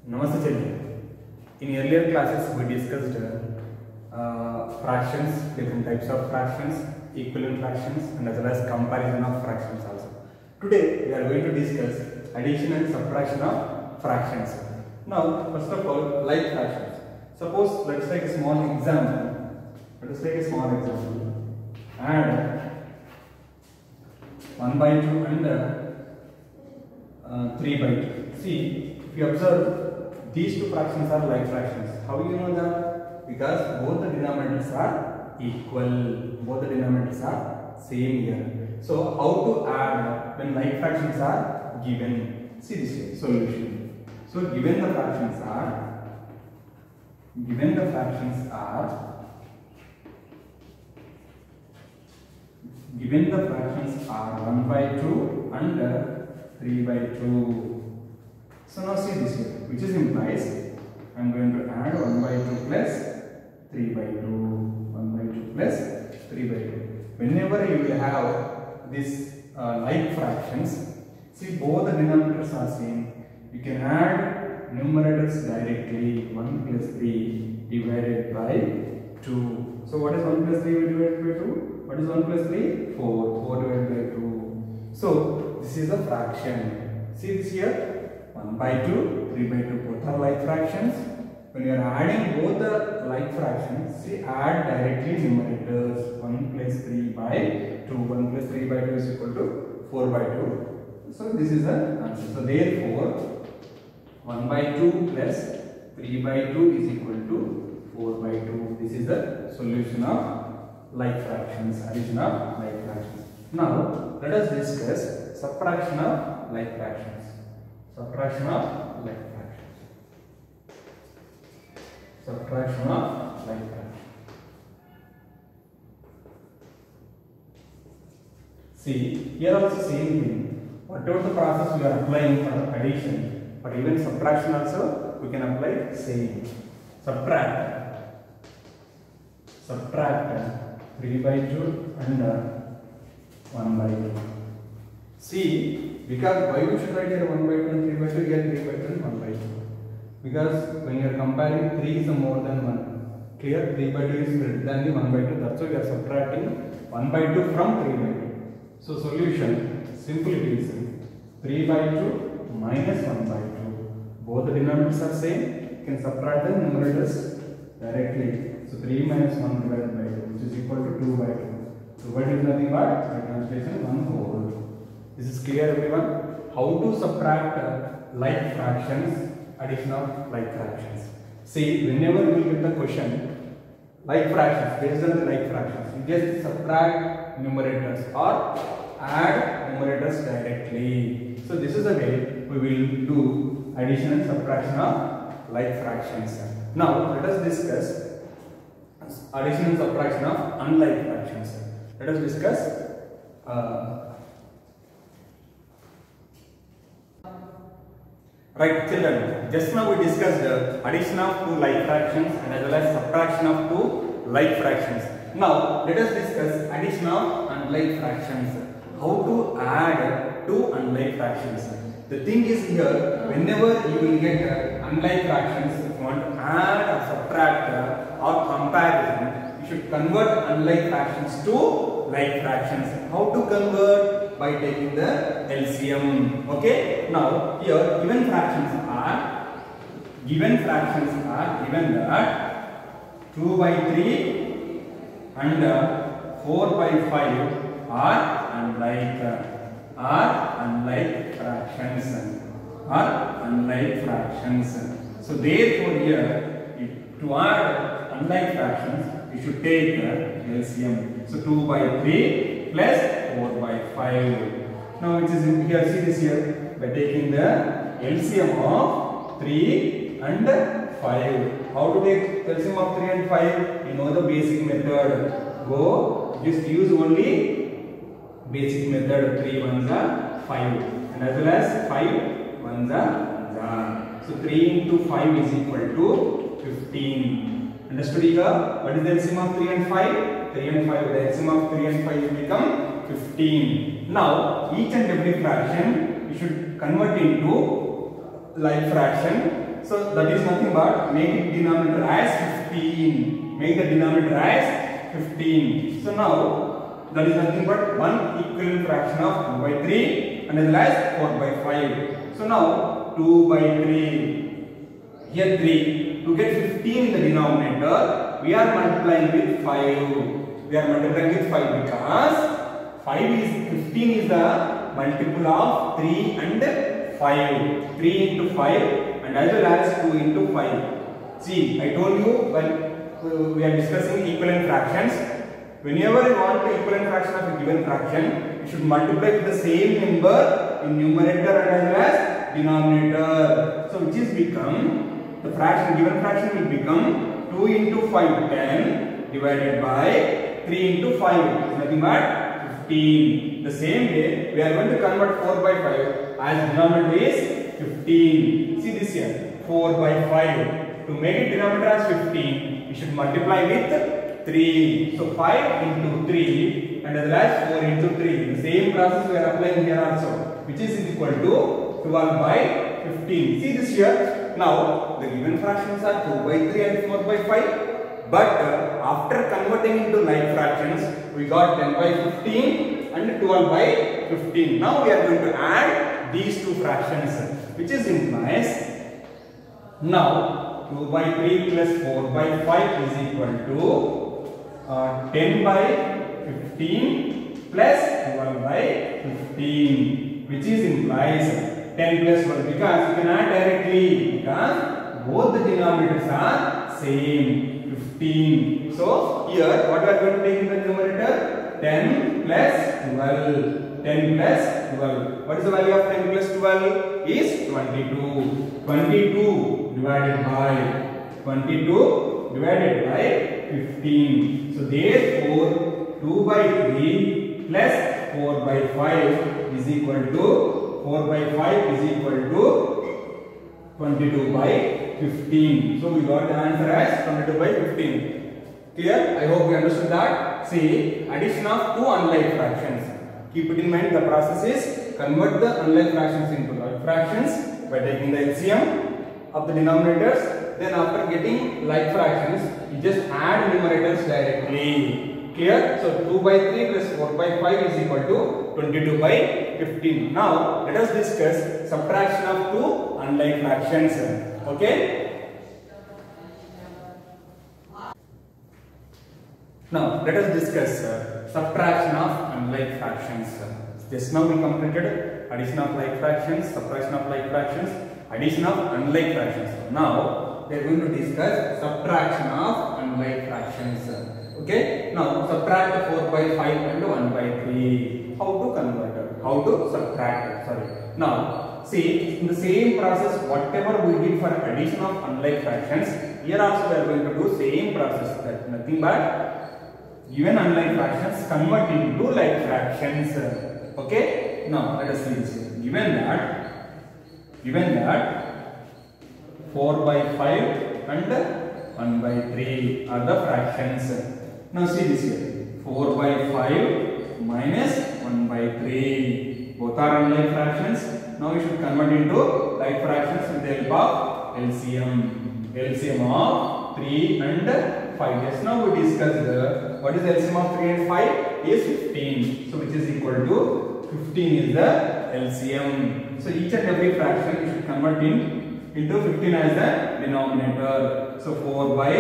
Namaste children. In earlier classes we discussed fractions, different types of fractions, equivalent fractions and as well as comparison of fractions also. Today we are going to discuss addition and subtraction of fractions. Now first of all, like fractions. Suppose let's take a small example. Add 1 by 2 and 3 by 2. See, if you observe, these two fractions are like fractions. How do you know that? Because both the denominators are equal. Both the denominators are same here. So how to add when like fractions are given? See this way, solution. So given the fractions are 1 by 2 and 3 by 2. So now see this here, which is implies I am going to add 1 by 2 plus 3 by 2. 1 by 2 plus 3 by 2. Whenever you will have this like fractions, see both the denominators are same. You can add numerators directly. 1 plus 3 divided by 2. So what is 1 plus 3 divided by 2? What is 1 plus 3? 4. 4 divided by 2. So this is a fraction. See this here? 1 by 2, 3 by 2, both are like fractions. When you are adding both the like fractions, see add directly numerators. 1 plus 3 by 2. 1 plus 3 by 2 is equal to 4 by 2. So this is the answer. So therefore, 1 by 2 plus 3 by 2 is equal to 4 by 2. This is the solution of like fractions, addition of like fractions. Now let us discuss subtraction of like fractions. Subtraction of like fractions. Subtraction of like fractions. See, here also same thing. Whatever the process we are applying for addition, for even subtraction also we can apply same. Subtract 3 by 2 and 1 by 2. See, because why we should write here 1 by 2 and 3 by 2, here 3 by 2 and 1 by 2. Because when you are comparing, 3 is more than 1. Clear? 3 by 2 is greater than the 1 by 2. That's why we are subtracting 1 by 2 from 3 by 2. So solution, simply it is 3 by 2 minus 1 by 2. Both the denominators are same. You can subtract the numerators directly. So 3 minus 1 divided by 2, which is equal to 2 by 2. So what is nothing but by translation 1 whole. This is clear everyone? How to subtract like fractions, addition of like fractions. See, whenever you will get the question, like fractions, based on the like fractions, you just subtract numerators or add numerators directly. So this is the way we will do addition and subtraction of like fractions. Now let us discuss addition and subtraction of unlike fractions. Let us discuss right children, just now we discussed addition of two like fractions and as well as subtraction of two like fractions. Now let us discuss addition of unlike fractions. How to add two unlike fractions. The thing is here, whenever you will get unlike fractions, if you want to add or subtract or comparison, you should convert unlike fractions to like fractions. How to convert? By taking the LCM. Okay. Now here given fractions are given that 2 by 3 and 4 by 5 are unlike fractions. So therefore here to add unlike fractions you should take the LCM. So 2 by 3 plus 4 by 5. Now it is here, see this here, by taking the LCM of 3 and 5. How to take LCM of 3 and 5? You know the basic method. Go, just use only basic method. 3 ones are 5 and as well as 5 ones are. So 3 into 5 is equal to 15. Understood here? What is the LCM of 3 and 5? 3 and 5. The LCM of 3 and 5 will become 15. Now each and every fraction you should convert into like fraction. So that is nothing but make it denominator as 15. Make the denominator as 15. So now that is nothing but one equivalent fraction of 2 by 3 and as well as 4 by 5. So now 2 by 3, here 3. To get 15 in the denominator, we are multiplying with 5. We are multiplying with 5 because 15 is the multiple of 3 and 5. 3 into 5 and as well as 2 into 5. See, I told you when we are discussing equivalent fractions, whenever you want the equivalent fraction of a given fraction, you should multiply with the same number in numerator and as well as denominator. So which is become, the fraction, given fraction will become 2 into 5, 10 divided by 3 into 5, nothing but 15. The same way, we are going to convert 4 by 5 as denominator is 15. See this here, 4 by 5. To make it denominator as 15, we should multiply with 3. So 5 into 3 and as well as 4 into 3. The same process we are applying here also, which is equal to 12 by 15. See this here. Now the given fractions are 2 by 3 and 4 by 5. But after converting into like fractions, we got 10 by 15 and 12 by 15. Now we are going to add these two fractions, which is implies now 2 by 3 plus 4 by 5 is equal to 10 by 15 plus 12 by 15, which is implies 10 plus 1 because you can add directly because both the denominators are same. 15. So here what we are going to take in the numerator? 10 plus 12. 10 plus 12. What is the value of 10 plus 12? Is 22. 22 divided by 15. So therefore 2 by 3 plus 4 by 5 is equal to 4 by 5 is equal to 22 by 15. So we got the answer as 22 by 15. Clear? I hope we understood that. See, addition of two unlike fractions. Keep it in mind, the process is convert the unlike fractions into like fractions by taking the LCM of the denominators. Then after getting like fractions, you just add numerators directly. Clear? So 2 by 3 plus 4 by 5 is equal to 22 by 15. Now let us discuss subtraction of two unlike fractions. Okay. Now let us discuss subtraction of unlike fractions. Just now we completed addition of like fractions, subtraction of like fractions, addition of unlike fractions. Now we are going to discuss subtraction of unlike fractions. Okay. Now subtract 4 by 5 and 1 by 3. How to convert? How to subtract? Sorry. Now see, in the same process, whatever we did for addition of unlike fractions, here also we are going to do same process. That nothing but given unlike fractions convert into like fractions. Okay. Now let us see this here. Given that 4 by 5 and 1 by 3 are the fractions. Now see this here. 4 by 5 minus 1 by 3. Both are unlike fractions. Now we should convert into like fractions with the help of LCM. LCM of 3 and 5. Just now we discussed what is the LCM of 3 and 5 is 15. So which is equal to 15 is the LCM. So each and every fraction you should convert into 15 as the denominator. So 4 by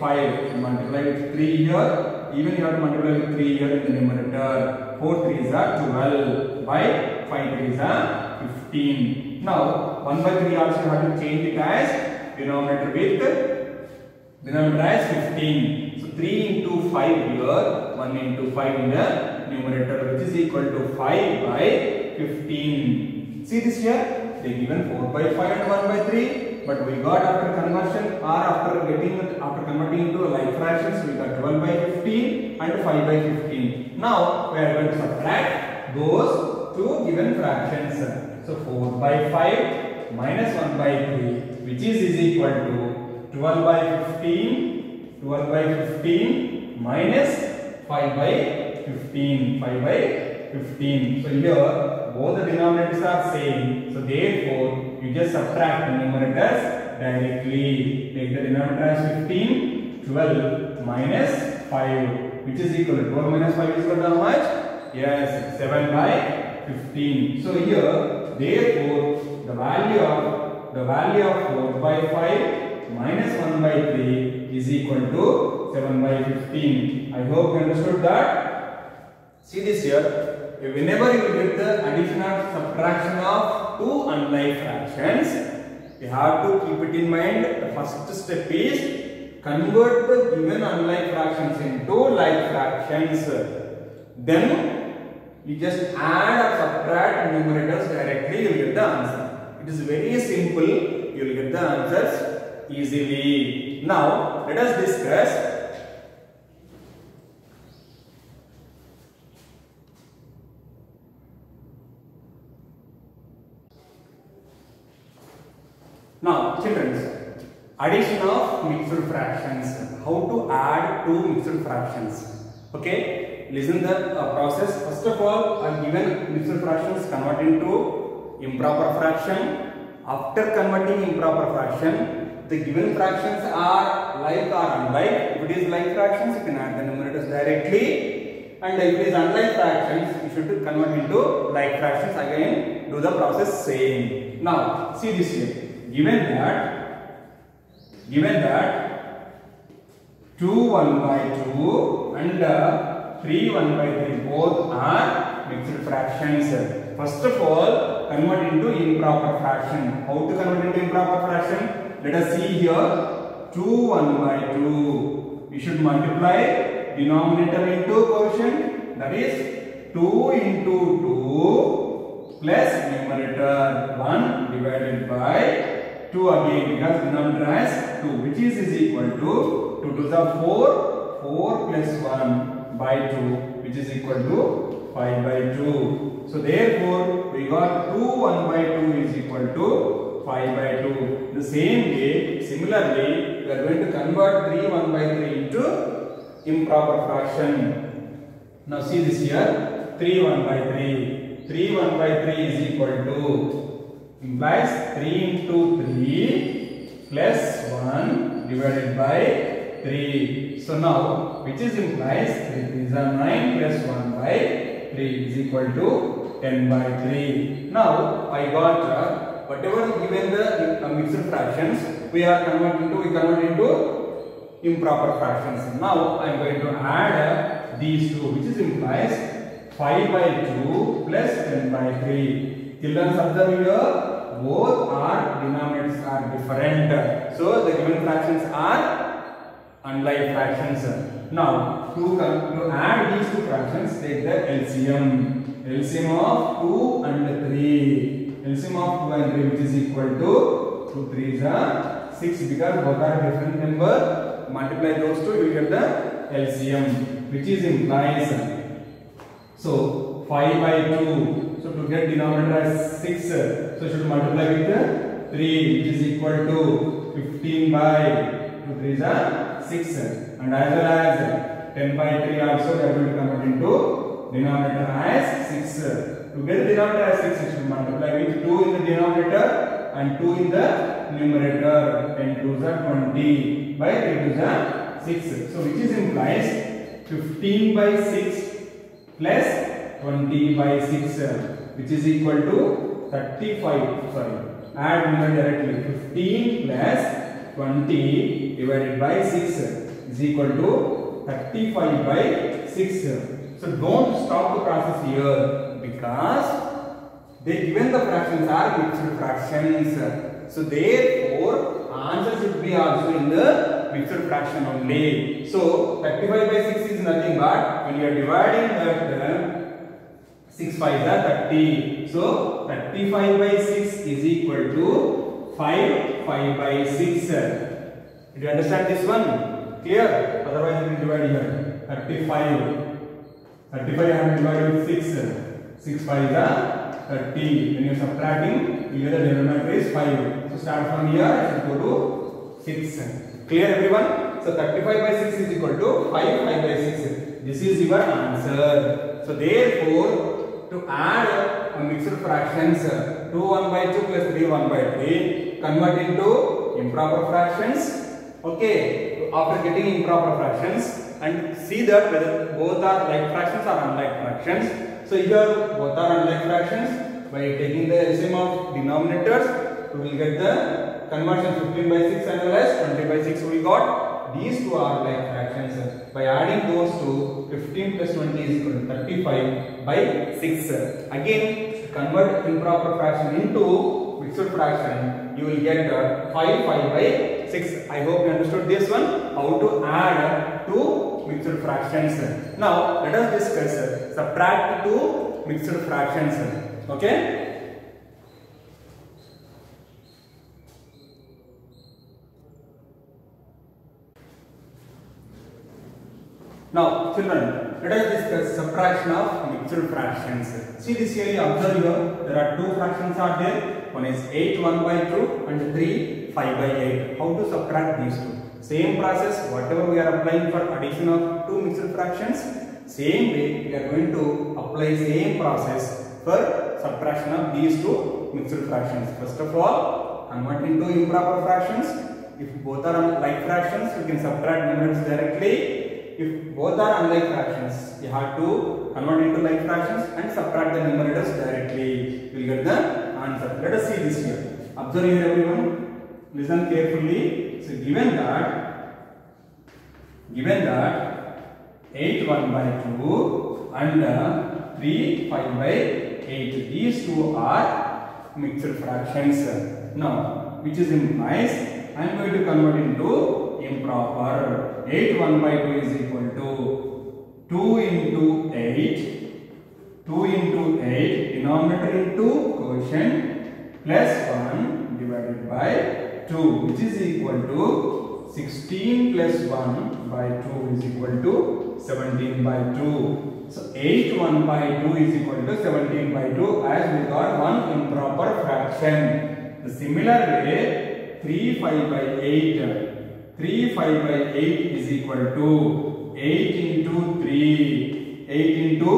5 you multiply with 3 here. Even you have to multiply with 3 here in the numerator. 4 3s are 12 by 5 3s are 15. Now 1 by 3 also you have to change it as denominator with denominator as 15. So 3 into 5 here, 1 into 5 in the numerator, which is equal to 5 by 15. See this here, they given 4 by 5 and 1 by 3, but we got after conversion or after converting into like fractions, we got 12 by 15 and 5 by 15. Now we are going to subtract those two given fractions. So 4 by 5 minus 1 by 3, which is equal to 12 by 15, 12 by 15 minus 5 by 15, 5 by 15. So here both the denominators are same. So therefore you just subtract the numerators directly. Take the denominator as 15, 12 minus 5, which is equal to 12 minus 5 is equal to how much? Yes, 7 by 15. So here, therefore, the value of 4 by 5 minus 1 by 3 is equal to 7 by 15. I hope you understood that. See this here. Whenever you get the addition or subtraction of two unlike fractions, you have to keep it in mind. The first step is convert the given unlike fractions into like fractions. Then you just add or subtract numerators directly, you will get the answer. It is very simple. You will get the answers easily. Now let us discuss now, children, addition of mixed fractions. How to add two mixed fractions? Okay, listen the process. First of all, given mixed fractions, convert into improper fraction. After converting improper fraction, the given fractions are like or unlike. If it is like fractions, you can add the numerators directly. And if it is unlike fractions, you should convert into like fractions. Again, do the process same. Now, see this here. Given that 2 1 by 2 and 3 1 by 3 both are mixed fractions. First of all, convert into improper fraction. How to convert into improper fraction? Let us see here. 2 1 by 2. We should multiply denominator into quotient. That is 2 into 2 plus numerator 1 divided by 2 again, because denominator has 2, which is equal to 2 to the 4, 4 plus 1 by 2, which is equal to 5 by 2. So therefore, we got 2 1 by 2 is equal to 5 by 2. The same way, similarly, we are going to convert 3 1 by 3 into improper fraction. Now see this here, 3 1 by 3. 3 1 by 3 is equal to implies 3 into 3 plus 1 divided by 3. So now, which is implies 3 is 9 plus 1 by 3 is equal to 10 by 3. Now, I got whatever given the mixed fractions, we convert into improper fractions. Now, I am going to add these two, which is implies 5 by 2 plus 10 by 3. Children, observe here. Both are denominators are different. So the given fractions are unlike fractions. Now to add these two fractions, take the LCM. LCM of 2 and 3. LCM of 2 and 3, which is equal to 2 3 is 6, because both are different number. Multiply those two, you get the LCM, which is implies. So 5 by 2. So to get denominator as 6, so should multiply with 3, which is equal to 15 by 2 3 is 6, and as well as 10 by 3 also we are going to convert into denominator as 6. To get denominator as 6, you should multiply with 2 in the denominator and 2 in the numerator. 10 2 is 20 by 3 2 is 6. So which is implies 15 by 6 plus 20 by 6, which is equal to 35. Sorry, add numerator directly. 15 plus 20 divided by 6 is equal to 35 by 6. So don't stop the process here, because they given the fractions are mixed fractions. So therefore, answer should be also in the mixed fraction only. So 35 by 6 is nothing but when you are dividing that 6 5 is 30. So 35 by 6 is equal to 5 by 6. Did you understand this one? Clear? Otherwise you will divide here. 35 I have divided with 6. 6 5 is 30. When you are subtracting, you get the denominator is 5. So start from here, I should go to 6. Clear everyone? So 35 by 6 is equal to 5 by 6. This is your answer. So therefore, to add mixed fractions, 2 1 by 2 plus 3 1 by 3 convert into improper fractions. Okay, after getting improper fractions and see that whether both are like fractions or unlike fractions. So here both are unlike fractions. By taking the LCM of denominators, we will get the conversion 15 by 6 as well as 20 by 6 we got. These two are like fractions. By adding those two, 15 plus 20 is equal to 35 by 6. Again, convert improper fraction into mixed fraction, you will get 5 by 6. I hope you understood this one, how to add two mixed fractions. Now, let us discuss subtract two mixed fractions. Okay? Now, children, let us discuss subtraction of mixed fractions. See this here, observe here, there are two fractions are there. One is 8 1 by 2 and 3 5 by 8. How to subtract these two? Same process, whatever we are applying for addition of two mixed fractions, same way we are going to apply same process for subtraction of these two mixed fractions. First of all, convert into improper fractions. If both are like fractions, we can subtract numerators directly. If both are unlike fractions, you have to convert into like fractions and subtract the numerators directly. You will get the answer. Let us see this here. Observe here everyone. Listen carefully. So given that 8 1 by 2 and 3 5 by 8. These two are mixed fractions. Now, which is implies I am going to convert into improper. 8 1 by 2 is equal to 2 into 8. 2 into 8 denominator into quotient plus 1 divided by 2, which is equal to 16 plus 1 by 2 is equal to 17 by 2. So 8 1 by 2 is equal to 17 by 2 as we got one improper fraction. The similar way 3 5 by 8. 3 5 by 8 is equal to 8 into 3. 8 into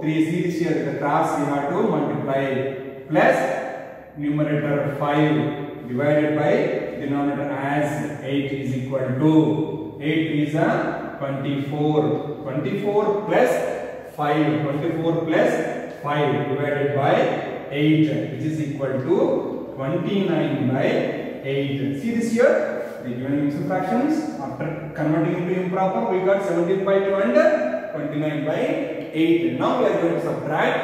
3. See this here, the cross you have to multiply plus numerator 5 divided by denominator as 8 is equal to 8 is a 24. 24 plus 5. 24 plus 5 divided by 8 which is equal to 29 by 8. See this here, the given mixed fractions after converting into improper we got 17 by 2 and 29 by 8. Now we are going to subtract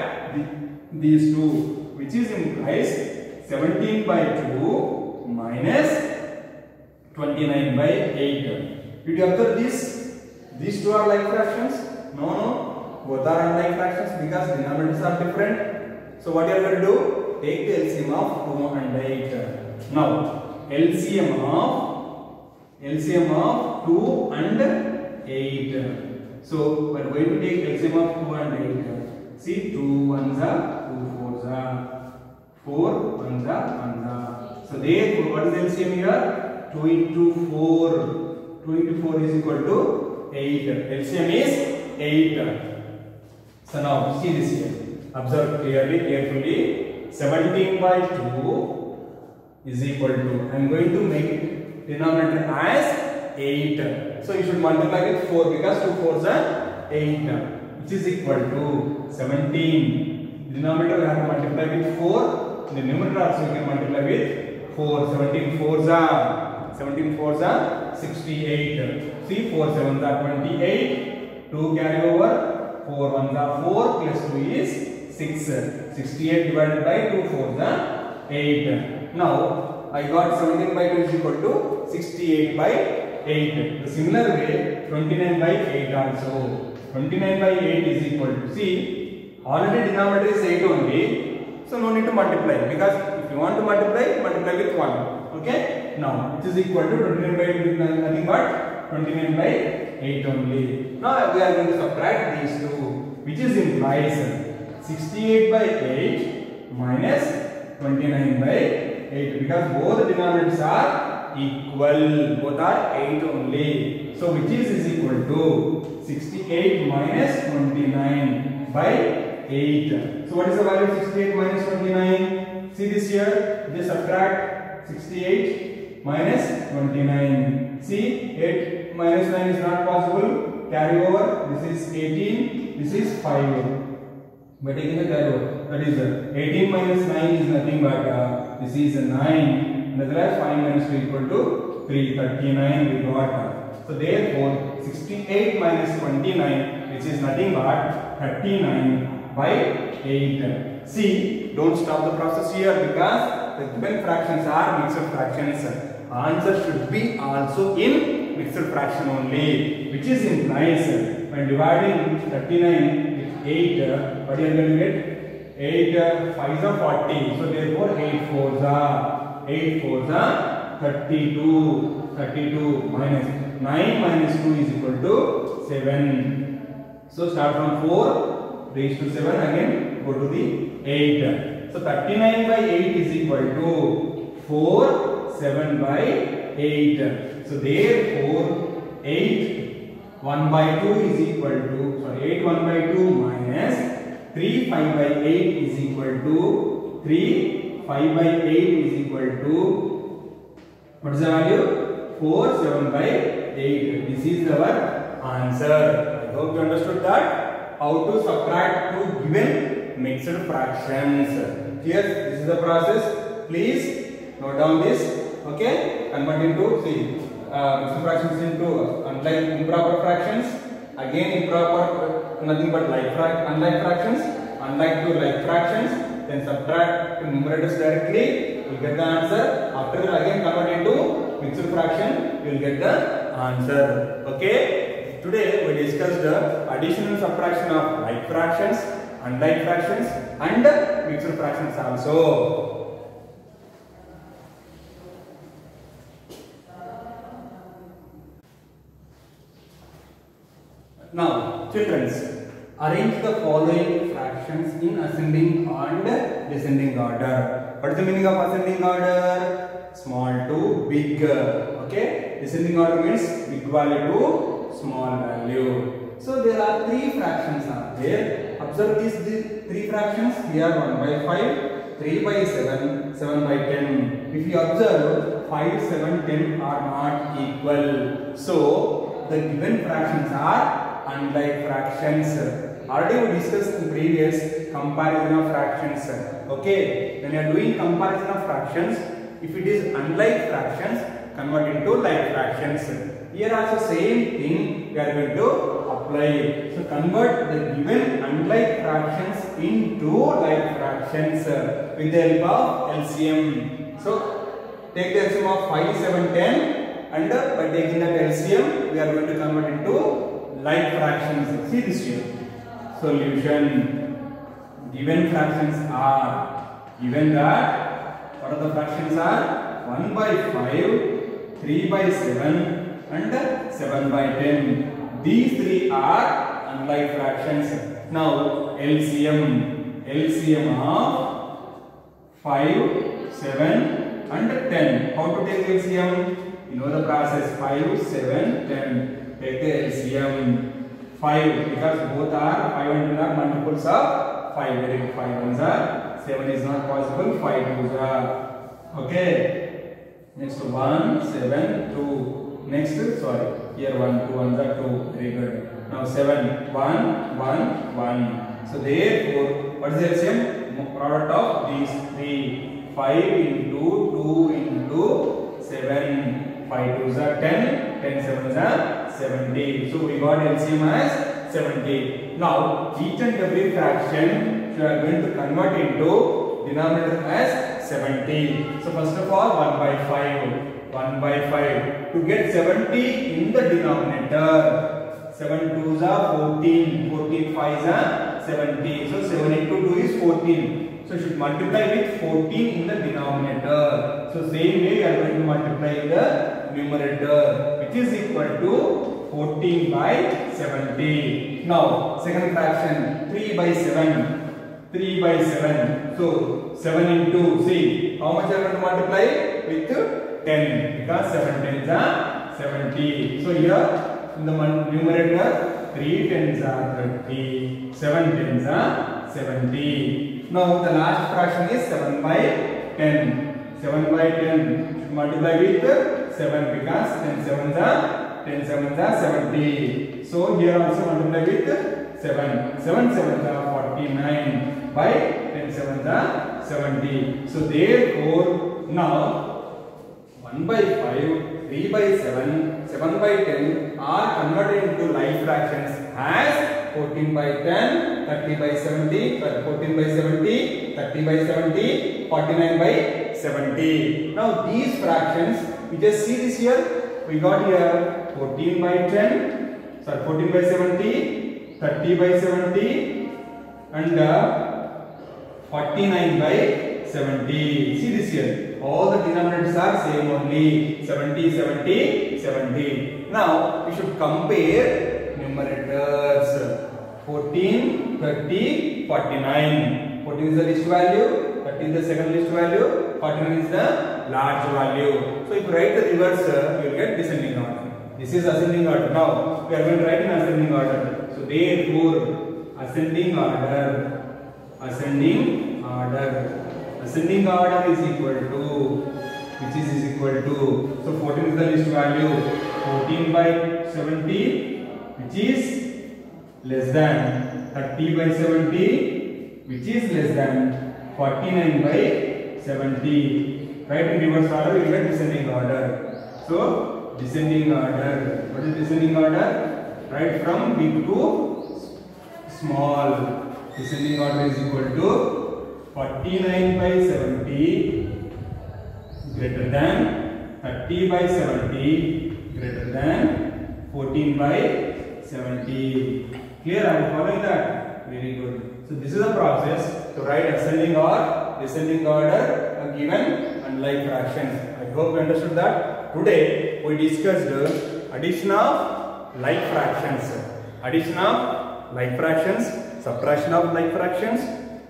these two, which is implies 17 by 2 minus 29 by 8. Did you observe this? These two are like fractions? No, both are unlike fractions because denominators are different. So what you are going to do? Take the LCM of 2 and 8. Now LCM of 2 and 8. So we are going to take LCM of 2 and 8. See, 2 ones are 2 fours are 4 ones are 1s are. So therefore, what is LCM here? 2 into 4. 2 into 4 is equal to 8. LCM is 8. So now see this here. Observe clearly, carefully. 17 by 2 is equal to, I am going to make it denominator as 8. So you should multiply with 4 because 2 4s are 8, which is equal to 17. Denominator we have to multiply with 4. The numerator also we can multiply with 4. 17 4s are 68. See, 4 7s are 28. 2 carry over. 4 1s are 4 plus 2 is 6. 68 divided by 2 4s are 8. Now I got 17 by 2 is equal to 68 by 8. The similar way 29 by 8 also. 29 by 8 is equal to, see, already denominator is 8 only. So no need to multiply because if you want to multiply with 1. Okay. Now it is equal to 29 by 8 is nothing but 29 by 8 only. Now we are going to subtract these two, which is implies 68 by 8 minus 29 by 8 because both the denominators are equal. Both are 8 only. So which is equal to 68 minus 29 by 8. So what is the value of 68 minus 29? See this here, just subtract 68 minus 29. See, 8 minus 9 is not possible. Carry over, this is 18, this is 5. By taking the carry over, that is 18 minus 9 is nothing but this is 9. Nevertheless, 5 minus 2 equal to 3, 39 we got. So therefore, 68 minus 29, which is nothing but 39 by 8. See, don't stop the process here because the given fractions are mixed fractions. Answer should be also in mixed fraction only, which is implies when dividing 39 with 8, what you are going to get? 8 5s are 40. So therefore 8 4s are 32. 32 minus 9 minus 2 is equal to 7. So start from 4 raised to 7, again go to the 8. So 39 by 8 is equal to 4 7 by 8. So therefore 8 1 by 2 is equal to 8 1 by 2 minus 3 5 by 8 is equal to 3 5 by 8 is equal to, what is the value? 4 7 by 8. This is our answer. I hope you understood that how to subtract two given mixed fractions. Here, this is the process. Please note down this. Okay, convert into mixed fractions into unlike improper fractions. Again improper, nothing but unlike fractions. Unlike to like fractions. Then subtract to numerators directly. You get the answer. After that, again convert into mixed fraction, you will get the answer. Okay. Today we discussed the addition and subtraction of like fractions, unlike fractions, and mixed fractions also. Now, children, arrange the following fractions in ascending and descending order. What is the meaning of ascending order? Small to big. Okay, descending order means big value to small value. So there are three fractions are there. Observe these three fractions. Here 1 by 5, 3 by 7, 7 by 10. If you observe 5, 7, 10 are not equal. So the given fractions are unlike fractions. Already we discussed in previous comparison of fractions. Okay, when you are doing comparison of fractions, if it is unlike fractions, convert into like fractions. Here also same thing we are going to apply. So convert the given unlike fractions into like fractions with the help of LCM. So take the LCM of 5, 7, 10 and by taking that LCM we are going to convert into like fractions. See this here. Solution. Given fractions are given that what are the fractions are 1 by 5, 3 by 7 and 7 by 10. These three are unlike fractions. Now LCM of 5, 7 and 10. How to take LCM? You know the process. 5, 7, 10. Take the LCM. 5 because both are 5 and 10 are multiples of 5. Very good. 5 ones are 7 is not possible. 5 twos are. Okay. Next 1, 7, 2. Next, sorry. Here 1, 2 ones are 2. Very good. Now 7, 1, 1, 1. So therefore, what is the LCM? Product of these three. 5 into 2 into 7. 5 twos are 10. 10 sevens are 70. So we got LCM as 70. Now each and every fraction you are going to convert into denominator as 70. So first of all 1 by 5. 1 by 5. To get 70 in the denominator, 7 twos are 14. 14 fives are 70. So 7 into 2 is 14. So you should multiply with 14 in the denominator. So same way you are going to multiply the numerator, which is equal to 14 by 70. Now second fraction 3 by 7. 3 by 7. So 7 into, see how much I are going to multiply with 10 because 7 tens are 70. So here in the numerator 3 tens are 30. 7 tens are 70. Now the last fraction is 7 by 10. 7 by 10 multiply with 7 because 10 sevens are 70. So here also multiply with 7. 7 sevens are 49 by 10 sevens are 70. So therefore now 1 by 5, 3 by 7, 7 by 10 are converted into like fractions as 14 by 10, 30 by 70, 14 by 70, 30 by 70, 49 by 70. Now these fractions, we just see this here, we got here 14 by 10, sorry 14 by 70, 30 by 70 and 49 by 70. See this here, all the denominators are same only, 70, 70, 70. Now we should compare numerators. 14, 30, 49. 14 is the least value, 30 is the second least value, 49 is the large value. So if you write the reverse, you will get descending order. This is ascending order. Now we are going to write in ascending order. So therefore ascending order, ascending order is equal to, which is equal to, so 14 is the least value, 14 by 70 which is less than 30 by 70 which is less than 49 by 70. Right in reverse order we get descending order. So descending order, what is descending order? Right from big to small. Descending order is equal to 49 by 70 greater than 30 by 70 greater than 14 by 70. Clear? Are you following that? Very good. So this is the process to write ascending or descending order of given and like fractions. I hope you understood that. Today we discussed addition of like fractions, subtraction of like fractions,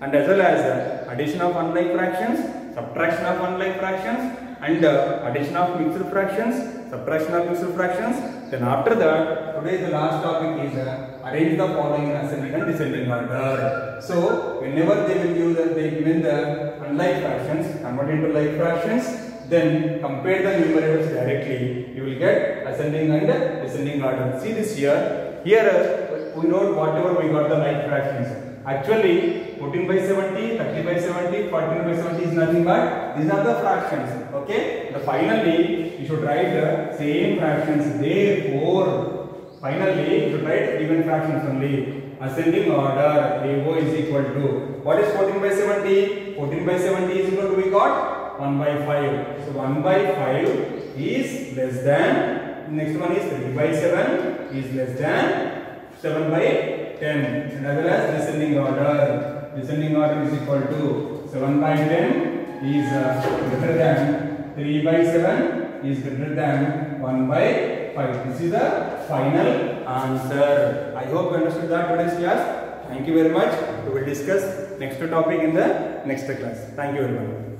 and as well as addition of unlike fractions, subtraction of unlike fractions, and addition of mixed fractions, subtraction of mixed fractions. Then after that, today the last topic is arrange the following in ascending and descending order. So whenever they will use they given the unlike fractions, convert into like fractions, then compare the numerators directly. You will get ascending and descending order. See this here. Here we note whatever we got the like fractions. Actually 14 by 70, 30 by 70, 14 by 70 is nothing but these are the fractions. Okay. The finally you should write the same fractions. Therefore finally you should write even fractions only. Ascending order AO is equal to, what is 14 by 70? 14 by 70 is equal to, we got 1 by 5. So 1 by 5 is less than, next one is 3 by 7 is less than 7 by 10. And as well as descending order. Descending order is equal to 7 by 10 is greater than 3 by 7 is greater than 1 by 5. This is the final answer. I hope you understood that today's class. Thank you very much. We will discuss next topic in the next class. Thank you very much.